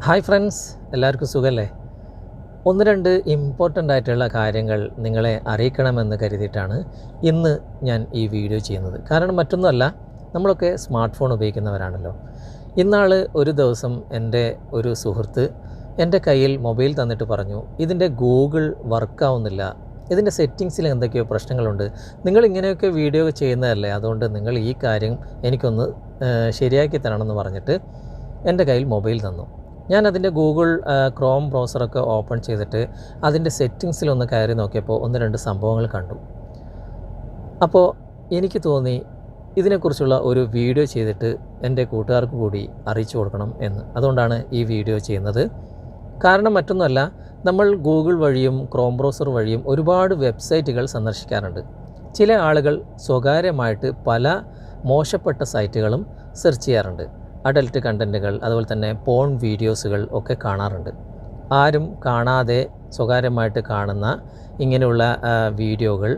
Hi friends, എല്ലാവർക്കും സുഖമല്ലേ? ഒന്ന് രണ്ട് ഇമ്പോർട്ടൻ്റ് ആയിട്ടുള്ള കാര്യങ്ങൾ നിങ്ങളെ അറിയിക്കണമെന്ന് കരുതിയിട്ടാണ് ഇന്ന് ഞാൻ ഈ വീഡിയോ ചെയ്യുന്നത്. കാരണം മറ്റൊന്നുമല്ല, നമ്മളൊക്കെ സ്മാർട്ട് ഫോൺ ഉപയോഗിക്കുന്നവരാണല്ലോ. ഇന്നാൾ ഒരു ദിവസം എൻ്റെ ഒരു സുഹൃത്ത് എൻ്റെ കയ്യിൽ മൊബൈൽ തന്നിട്ട് പറഞ്ഞു, ഇതിൻ്റെ ഗൂഗിൾ വർക്കാവുന്നില്ല, ഇതിൻ്റെ സെറ്റിങ്സിൽ എന്തൊക്കെയോ പ്രശ്നങ്ങളുണ്ട്, നിങ്ങളിങ്ങനെയൊക്കെ വീഡിയോ ചെയ്യുന്നതല്ലേ, അതുകൊണ്ട് നിങ്ങൾ ഈ കാര്യം എനിക്കൊന്ന് ശരിയാക്കി തരണമെന്ന് പറഞ്ഞിട്ട് എൻ്റെ കയ്യിൽ മൊബൈൽ തന്നു. ഞാൻ അതിൻ്റെ ഗൂഗിൾ ക്രോം ബ്രൗസറൊക്കെ ഓപ്പൺ ചെയ്തിട്ട് അതിൻ്റെ സെറ്റിങ്സിലൊന്ന് കയറി നോക്കിയപ്പോൾ ഒന്ന് രണ്ട് സംഭവങ്ങൾ കണ്ടു. അപ്പോൾ എനിക്ക് തോന്നി ഇതിനെക്കുറിച്ചുള്ള ഒരു വീഡിയോ ചെയ്തിട്ട് എൻ്റെ കൂട്ടുകാർക്ക് കൂടി അറിയിച്ചു കൊടുക്കണം എന്ന്. അതുകൊണ്ടാണ് ഈ വീഡിയോ ചെയ്യുന്നത്. കാരണം മറ്റൊന്നുമല്ല, നമ്മൾ ഗൂഗിൾ വഴിയും ക്രോം ബ്രൗസർ വഴിയും ഒരുപാട് വെബ്സൈറ്റുകൾ സന്ദർശിക്കാറുണ്ട്. ചില ആളുകൾ സ്വകാര്യമായിട്ട് പല മോശപ്പെട്ട സൈറ്റുകളും സെർച്ച് ചെയ്യാറുണ്ട്. അഡൽട്ട് കണ്ടൻറ്റുകൾ, അതുപോലെ തന്നെ പോൺ വീഡിയോസുകൾ ഒക്കെ കാണാറുണ്ട്. ആരും കാണാതെ സ്വകാര്യമായിട്ട് കാണുന്ന ഇങ്ങനെയുള്ള വീഡിയോകൾ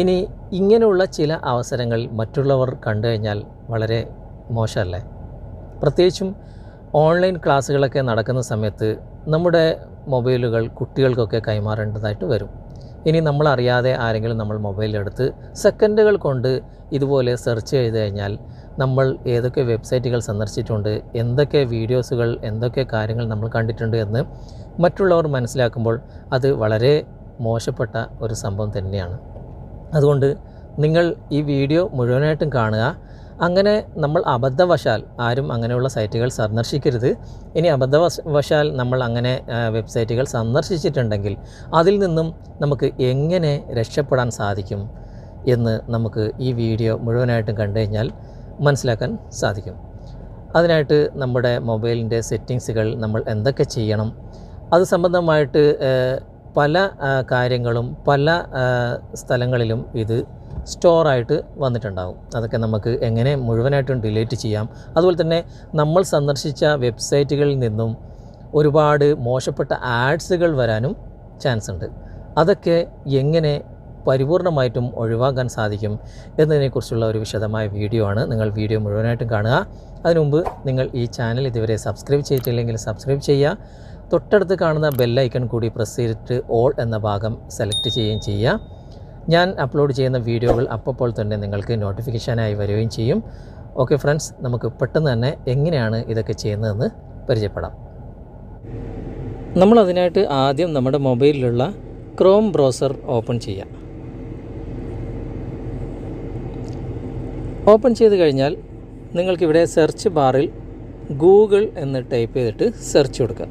ഇനി ഇങ്ങനെയുള്ള ചില അവസരങ്ങൾ മറ്റുള്ളവർ കണ്ടു കഴിഞ്ഞാൽ വളരെ മോശമല്ലേ? പ്രത്യേകിച്ചും ഓൺലൈൻ ക്ലാസ്സുകളൊക്കെ നടക്കുന്ന സമയത്ത് നമ്മുടെ മൊബൈലുകൾ കുട്ടികൾക്കൊക്കെ കൈമാറേണ്ടതായിട്ട് വരും. ഇനി നമ്മളറിയാതെ ആരെങ്കിലും നമ്മൾ മൊബൈലെടുത്ത് സെക്കൻഡുകൾ കൊണ്ട് ഇതുപോലെ സെർച്ച് ചെയ്ത് കഴിഞ്ഞാൽ നമ്മൾ ഏതൊക്കെ വെബ്സൈറ്റുകൾ സന്ദർശിച്ചിട്ടുണ്ട്, എന്തൊക്കെ വീഡിയോസുകൾ, എന്തൊക്കെ കാര്യങ്ങൾ നമ്മൾ കണ്ടിട്ടുണ്ട് എന്ന് മറ്റുള്ളവർ മനസ്സിലാക്കുമ്പോൾ അത് വളരെ മോശപ്പെട്ട ഒരു സംഭവം തന്നെയാണ്. അതുകൊണ്ട് നിങ്ങൾ ഈ വീഡിയോ മുഴുവനായിട്ടും കാണുക. അങ്ങനെ നമ്മൾ അബദ്ധവശാൽ ആരും അങ്ങനെയുള്ള സൈറ്റുകൾ സന്ദർശിക്കരുത്. ഇനി അബദ്ധവശാൽ നമ്മൾ അങ്ങനെ വെബ്സൈറ്റുകൾ സന്ദർശിച്ചിട്ടുണ്ടെങ്കിൽ അതിൽ നിന്നും നമുക്ക് എങ്ങനെ രക്ഷപ്പെടാൻ സാധിക്കും എന്ന് നമുക്ക് ഈ വീഡിയോ മുഴുവനായിട്ടും കണ്ടു കഴിഞ്ഞാൽ മനസ്സിലാക്കാൻ സാധിക്കും. അതിനായിട്ട് നമ്മുടെ മൊബൈലിൻ്റെ സെറ്റിങ്സുകൾ നമ്മൾ എന്തൊക്കെ ചെയ്യണം, അത് സംബന്ധമായിട്ട് പല കാര്യങ്ങളും പല സ്ഥലങ്ങളിലും ഇത് സ്റ്റോറായിട്ട് വന്നിട്ടുണ്ടാകും. അതൊക്കെ നമുക്ക് എങ്ങനെ മുഴുവനായിട്ടും ഡിലീറ്റ് ചെയ്യാം. അതുപോലെ തന്നെ നമ്മൾ സന്ദർശിച്ച വെബ്സൈറ്റുകളിൽ നിന്നും ഒരുപാട് മോശപ്പെട്ട ആഡ്സുകൾ വരാനും ചാൻസ് ഉണ്ട്. അതൊക്കെ എങ്ങനെ പരിപൂർണമായിട്ടും ഒഴിവാക്കാൻ സാധിക്കും എന്നതിനെക്കുറിച്ചുള്ള ഒരു വിശദമായ വീഡിയോ ആണ്. നിങ്ങൾ വീഡിയോ മുഴുവനായിട്ടും കാണുക. അതിനു മുമ്പ് നിങ്ങൾ ഈ ചാനൽ ഇതുവരെ സബ്സ്ക്രൈബ് ചെയ്തിട്ടില്ലെങ്കിൽ സബ്സ്ക്രൈബ് ചെയ്യുക. തൊട്ടടുത്ത് കാണുന്ന ബെല്ലൈക്കൺ കൂടി പ്രസ് ചെയ്തിട്ട് ഓൾ എന്ന ഭാഗം സെലക്ട് ചെയ്യുകയും ചെയ്യുക. ഞാൻ അപ്ലോഡ് ചെയ്യുന്ന വീഡിയോകൾ അപ്പോൾ തന്നെ നിങ്ങൾക്ക് നോട്ടിഫിക്കേഷനായി വരികയും ചെയ്യും. ഓക്കെ ഫ്രണ്ട്സ്, നമുക്ക് പെട്ടെന്ന് തന്നെ എങ്ങനെയാണ് ഇതൊക്കെ ചെയ്യുന്നതെന്ന് പരിചയപ്പെടാം. നമ്മളതിനായിട്ട് ആദ്യം നമ്മുടെ മൊബൈലിലുള്ള ക്രോം ബ്രൗസർ ഓപ്പൺ ചെയ്യാം. ഓപ്പൺ ചെയ്ത് കഴിഞ്ഞാൽ നിങ്ങൾക്കിവിടെ സെർച്ച് ബാറിൽ ഗൂഗിൾ എന്ന് ടൈപ്പ് ചെയ്തിട്ട് സെർച്ച് കൊടുക്കുക.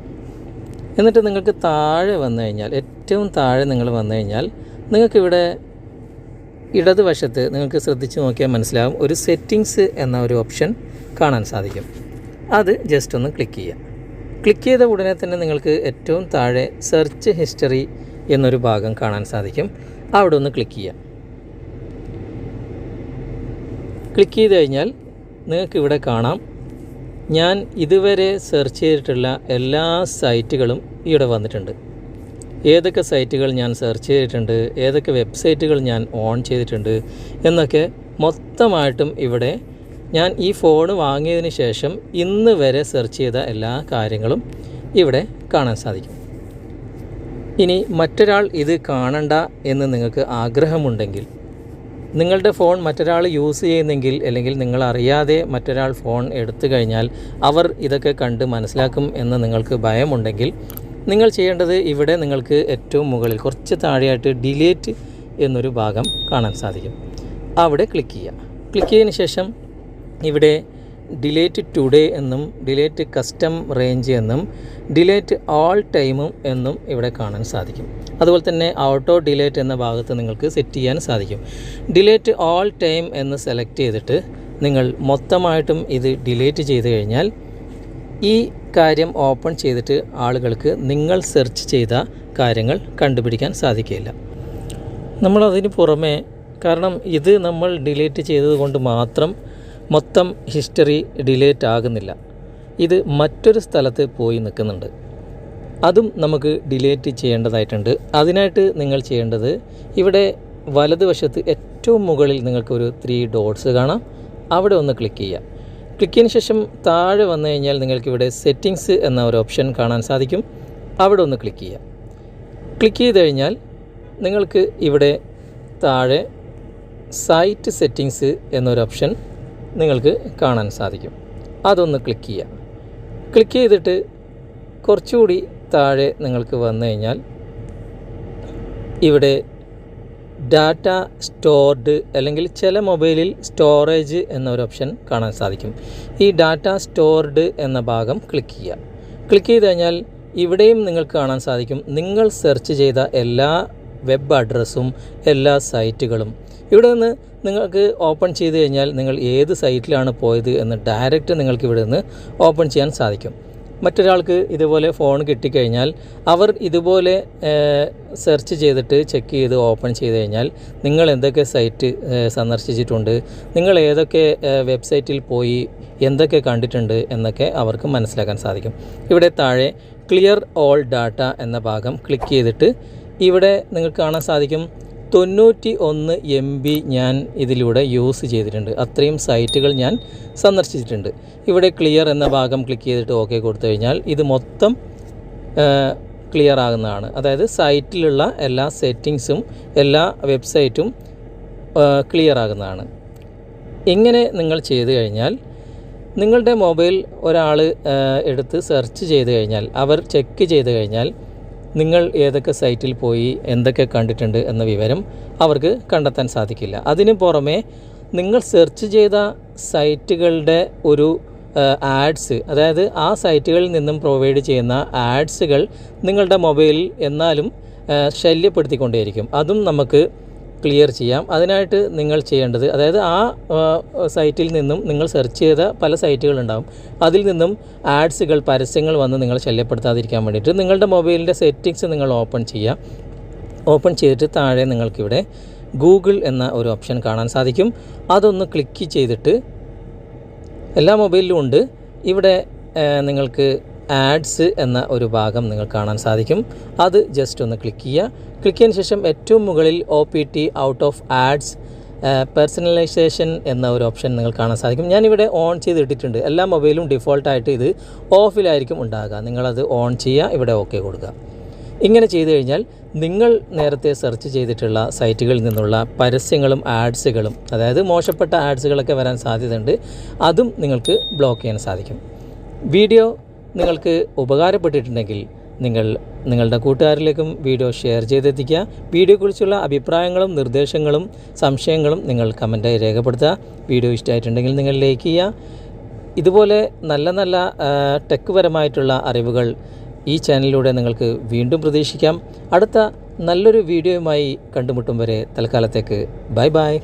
എന്നിട്ട് നിങ്ങൾക്ക് താഴെ വന്നു കഴിഞ്ഞാൽ, ഏറ്റവും താഴെ നിങ്ങൾ വന്നു കഴിഞ്ഞാൽ നിങ്ങൾക്കിവിടെ ഇടതുവശത്ത് നിങ്ങൾക്ക് ശ്രദ്ധിച്ച് നോക്കിയാൽ മനസ്സിലാവും, ഒരു സെറ്റിങ്സ് എന്ന ഒരു ഓപ്ഷൻ കാണാൻ സാധിക്കും. അത് ജസ്റ്റ് ഒന്ന് ക്ലിക്ക് ചെയ്യുക. ക്ലിക്ക് ചെയ്ത ഉടനെ തന്നെ നിങ്ങൾക്ക് ഏറ്റവും താഴെ സെർച്ച് ഹിസ്റ്ററി എന്നൊരു ഭാഗം കാണാൻ സാധിക്കും. അവിടെ ഒന്ന് ക്ലിക്ക് ചെയ്യുക. ക്ലിക്ക് ചെയ്ത് കഴിഞ്ഞാൽ നിങ്ങൾക്കിവിടെ കാണാം, ഞാൻ ഇതുവരെ സെർച്ച് ചെയ്തിട്ടുള്ള എല്ലാ സൈറ്റുകളും ഇവിടെ വന്നിട്ടുണ്ട്. ഏതൊക്കെ സൈറ്റുകൾ ഞാൻ സെർച്ച് ചെയ്തിട്ടുണ്ട്, ഏതൊക്കെ വെബ്സൈറ്റുകൾ ഞാൻ ഓൺ ചെയ്തിട്ടുണ്ട് എന്നൊക്കെ മൊത്തമായിട്ടും ഇവിടെ ഞാൻ ഈ ഫോൺ വാങ്ങിയതിന് ശേഷം ഇന്ന് വരെ സെർച്ച് ചെയ്ത എല്ലാ കാര്യങ്ങളും ഇവിടെ കാണാൻ സാധിക്കും. ഇനി മറ്റൊരാൾ ഇത് കാണണ്ട എന്ന് നിങ്ങൾക്ക് ആഗ്രഹമുണ്ടെങ്കിൽ, നിങ്ങളുടെ ഫോൺ മറ്റൊരാൾ യൂസ് ചെയ്യുന്നെങ്കിൽ, അല്ലെങ്കിൽ നിങ്ങളറിയാതെ മറ്റൊരാൾ ഫോൺ എടുത്തു കഴിഞ്ഞാൽ അവർ ഇതൊക്കെ കണ്ട് മനസ്സിലാക്കും എന്ന് നിങ്ങൾക്ക് ഭയമുണ്ടെങ്കിൽ, നിങ്ങൾ ചെയ്യേണ്ടത് ഇവിടെ നിങ്ങൾക്ക് ഏറ്റവും മുകളിൽ കുറച്ച് താഴെയായിട്ട് ഡിലീറ്റ് എന്നൊരു ഭാഗം കാണാൻ സാധിക്കും. അവിടെ ക്ലിക്ക് ചെയ്യുക. ക്ലിക്ക് ചെയ്തതിന് ശേഷം ഇവിടെ ഡിലീറ്റ് ടുഡേ എന്നും ഡിലീറ്റ് കസ്റ്റം റേഞ്ച് എന്നും ഡിലീറ്റ് ഓൾ ടൈമും എന്നും ഇവിടെ കാണാൻ സാധിക്കും. അതുപോലെ തന്നെ ഓട്ടോ ഡിലീറ്റ് എന്ന ഭാഗത്ത് നിങ്ങൾക്ക് സെറ്റ് ചെയ്യാൻ സാധിക്കും. ഡിലീറ്റ് ഓൾ ടൈം എന്ന് സെലക്ട് ചെയ്തിട്ട് നിങ്ങൾ മൊത്തമായിട്ടും ഇത് ഡിലീറ്റ് ചെയ്ത് കഴിഞ്ഞാൽ ഈ കാര്യം ഓപ്പൺ ചെയ്തിട്ട് ആളുകൾക്ക് നിങ്ങൾ സെർച്ച് ചെയ്ത കാര്യങ്ങൾ കണ്ടുപിടിക്കാൻ സാധിക്കില്ല. നമ്മളതിന് പുറമെ, കാരണം ഇത് നമ്മൾ ഡിലീറ്റ് ചെയ്തതുകൊണ്ട് മാത്രം മൊത്തം ഹിസ്റ്ററി ഡിലീറ്റ് ആകുന്നില്ല, ഇത് മറ്റൊരു സ്ഥലത്ത് പോയി നിൽക്കുന്നുണ്ട്. അതും നമുക്ക് ഡിലീറ്റ് ചെയ്യേണ്ടതായിട്ടുണ്ട്. അതിനായിട്ട് നിങ്ങൾ ചെയ്യേണ്ടത്, ഇവിടെ വലതുവശത്ത് ഏറ്റവും മുകളിൽ നിങ്ങൾക്കൊരു 3 ഡോട്ട്സ് കാണാം. അവിടെ ഒന്ന് ക്ലിക്ക് ചെയ്യുക. ക്ലിക്ക് ചെയ്തതിന് ശേഷം താഴെ വന്നു കഴിഞ്ഞാൽ നിങ്ങൾക്കിവിടെ സെറ്റിങ്സ് എന്ന ഒരു ഓപ്ഷൻ കാണാൻ സാധിക്കും. അവിടെ ഒന്ന് ക്ലിക്ക് ചെയ്യുക. ക്ലിക്ക് ചെയ്ത് കഴിഞ്ഞാൽ നിങ്ങൾക്ക് ഇവിടെ താഴെ സൈറ്റ് സെറ്റിങ്സ് എന്നൊരു ഓപ്ഷൻ നിങ്ങൾക്ക് കാണാൻ സാധിക്കും. അതൊന്ന് ക്ലിക്ക് ചെയ്യുക. ക്ലിക്ക് ചെയ്തിട്ട് കുറച്ചുകൂടി താഴെ നിങ്ങൾക്ക് വന്നു കഴിഞ്ഞാൽ ഇവിടെ ഡാറ്റ സ്റ്റോർഡ് അല്ലെങ്കിൽ ചില മൊബൈലിൽ സ്റ്റോറേജ് എന്നൊരു ഓപ്ഷൻ കാണാൻ സാധിക്കും. ഈ ഡാറ്റ സ്റ്റോർഡ് എന്ന ഭാഗം ക്ലിക്ക് ചെയ്യുക. ക്ലിക്ക് ചെയ്ത് കഴിഞ്ഞാൽ ഇവിടെയും നിങ്ങൾക്ക് കാണാൻ സാധിക്കും നിങ്ങൾ സെർച്ച് ചെയ്ത എല്ലാ വെബ് അഡ്രസ്സും എല്ലാ സൈറ്റുകളും. ഇവിടെ നിന്ന് നിങ്ങൾക്ക് ഓപ്പൺ ചെയ്ത് കഴിഞ്ഞാൽ നിങ്ങൾ ഏത് സൈറ്റിലാണ് പോയത് എന്ന് ഡയറക്റ്റ് നിങ്ങൾക്ക് ഇവിടെ നിന്ന് ഓപ്പൺ ചെയ്യാൻ സാധിക്കും. മറ്റൊരാൾക്ക് ഇതുപോലെ ഫോൺ കിട്ടിക്കഴിഞ്ഞാൽ അവർ ഇതുപോലെ സെർച്ച് ചെയ്തിട്ട് ചെക്ക് ചെയ്ത് ഓപ്പൺ ചെയ്ത് കഴിഞ്ഞാൽ നിങ്ങൾ എന്തൊക്കെ സൈറ്റ് സന്ദർശിച്ചിട്ടുണ്ട്, നിങ്ങൾ ഏതൊക്കെ വെബ്സൈറ്റിൽ പോയി എന്തൊക്കെ കണ്ടിട്ടുണ്ട് എന്നൊക്കെ അവർക്ക് മനസ്സിലാക്കാൻ സാധിക്കും. ഇവിടെ താഴെ ക്ലിയർ ഓൾ ഡാറ്റ എന്ന ഭാഗം ക്ലിക്ക് ചെയ്തിട്ട് ഇവിടെ നിങ്ങൾക്ക് കാണാൻ സാധിക്കും 91 MB ഞാൻ ഇതിലൂടെ യൂസ് ചെയ്തിട്ടുണ്ട്. അത്രയും സൈറ്റുകൾ ഞാൻ സന്ദർശിച്ചിട്ടുണ്ട്. ഇവിടെ ക്ലിയർ എന്ന ഭാഗം ക്ലിക്ക് ചെയ്തിട്ട് ഓക്കെ കൊടുത്തു കഴിഞ്ഞാൽ ഇത് മൊത്തം ക്ലിയർ ആകുന്നതാണ്. അതായത് സൈറ്റിലുള്ള എല്ലാ സെറ്റിങ്സും എല്ലാ വെബ്സൈറ്റും ക്ലിയർ ആകുന്നതാണ്. ഇങ്ങനെ നിങ്ങൾ ചെയ്തു കഴിഞ്ഞാൽ നിങ്ങളുടെ മൊബൈൽ ഒരാൾ എടുത്ത് സെർച്ച് ചെയ്ത് കഴിഞ്ഞാൽ അവർ ചെക്ക് ചെയ്ത് കഴിഞ്ഞാൽ നിങ്ങൾ ഏതൊക്കെ സൈറ്റിൽ പോയി എന്തൊക്കെ കണ്ടിട്ടുണ്ട് എന്ന വിവരം അവർക്ക് കണ്ടെത്താൻ സാധിക്കില്ല. അതിന് പുറമെ നിങ്ങൾ സെർച്ച് ചെയ്ത സൈറ്റുകളുടെ ഒരു ആഡ്സ്, അതായത് ആ സൈറ്റുകളിൽ നിന്നും പ്രൊവൈഡ് ചെയ്യുന്ന ആഡ്സുകൾ നിങ്ങളുടെ മൊബൈലിൽ എന്നാലും ശല്യപ്പെടുത്തിക്കൊണ്ടേയിരിക്കും. അതും നമുക്ക് ക്ലിയർ ചെയ്യാം. അതിനായിട്ട് നിങ്ങൾ ചെയ്യേണ്ടത്, അതായത് ആ സൈറ്റിൽ നിന്നും നിങ്ങൾ സെർച്ച് ചെയ്ത പല സൈറ്റുകളുണ്ടാകും, അതിൽ നിന്നും ആഡ്സുകൾ പരസ്യങ്ങൾ വന്ന് നിങ്ങൾ ശല്യപ്പെടുത്താതിരിക്കാൻ വേണ്ടിയിട്ട് നിങ്ങളുടെ മൊബൈലിൻ്റെ സെറ്റിങ്സ് നിങ്ങൾ ഓപ്പൺ ചെയ്യുക. ഓപ്പൺ ചെയ്തിട്ട് താഴെ നിങ്ങൾക്കിവിടെ ഗൂഗിൾ എന്ന ഒരു ഓപ്ഷൻ കാണാൻ സാധിക്കും. അതൊന്ന് ക്ലിക്ക് ചെയ്തിട്ട് എല്ലാ മൊബൈലിലും ഉണ്ട്. ഇവിടെ നിങ്ങൾക്ക് ആഡ്സ് എന്ന ഒരു ഭാഗം നിങ്ങൾ കാണാൻ സാധിക്കും. അത് ജസ്റ്റ് ഒന്ന് ക്ലിക്ക് ചെയ്യുക. ക്ലിക്ക് ചെയ്തതിന് ശേഷം ഏറ്റവും മുകളിൽ OPT out of ads personalisation എന്ന ഒരു ഓപ്ഷൻ നിങ്ങൾ കാണാൻ സാധിക്കും. ഞാനിവിടെ ഓൺ ചെയ്തിട്ടിട്ടുണ്ട്. എല്ലാ മൊബൈലും ഡിഫോൾട്ടായിട്ട് ഇത് ഓഫിലായിരിക്കും ഉണ്ടാകുക. നിങ്ങളത് ഓൺ ചെയ്യുക, ഇവിടെ ഓക്കെ കൊടുക്കുക. ഇങ്ങനെ ചെയ്തു കഴിഞ്ഞാൽ നിങ്ങൾ നേരത്തെ സെർച്ച് ചെയ്തിട്ടുള്ള സൈറ്റുകളിൽ നിന്നുള്ള പരസ്യങ്ങളും ആഡ്സുകളും, അതായത് മോശപ്പെട്ട ആഡ്സുകളൊക്കെ വരാൻ സാധ്യതയുണ്ട്, അതും നിങ്ങൾക്ക് ബ്ലോക്ക് ചെയ്യാൻ സാധിക്കും. വീഡിയോ നിങ്ങൾക്ക് ഉപകാരപ്പെട്ടിട്ടുണ്ടെങ്കിൽ നിങ്ങൾ നിങ്ങളുടെ കൂട്ടുകാരിലേക്കും വീഡിയോ ഷെയർ ചെയ്തെത്തിക്കുക. വീഡിയോയെക്കുറിച്ചുള്ള അഭിപ്രായങ്ങളും നിർദ്ദേശങ്ങളും സംശയങ്ങളും നിങ്ങൾ കമൻറ്റായി രേഖപ്പെടുത്തുക. വീഡിയോ ഇഷ്ടമായിട്ടുണ്ടെങ്കിൽ നിങ്ങൾ ലൈക്ക് ചെയ്യുക. ഇതുപോലെ നല്ല നല്ല ടെക് പരമായിട്ടുള്ള അറിവുകൾ ഈ ചാനലിലൂടെ നിങ്ങൾക്ക് വീണ്ടും പ്രതീക്ഷിക്കാം. അടുത്ത നല്ലൊരു വീഡിയോയുമായി കണ്ടുമുട്ടും വരെ തൽക്കാലത്തേക്ക് ബൈ ബൈ.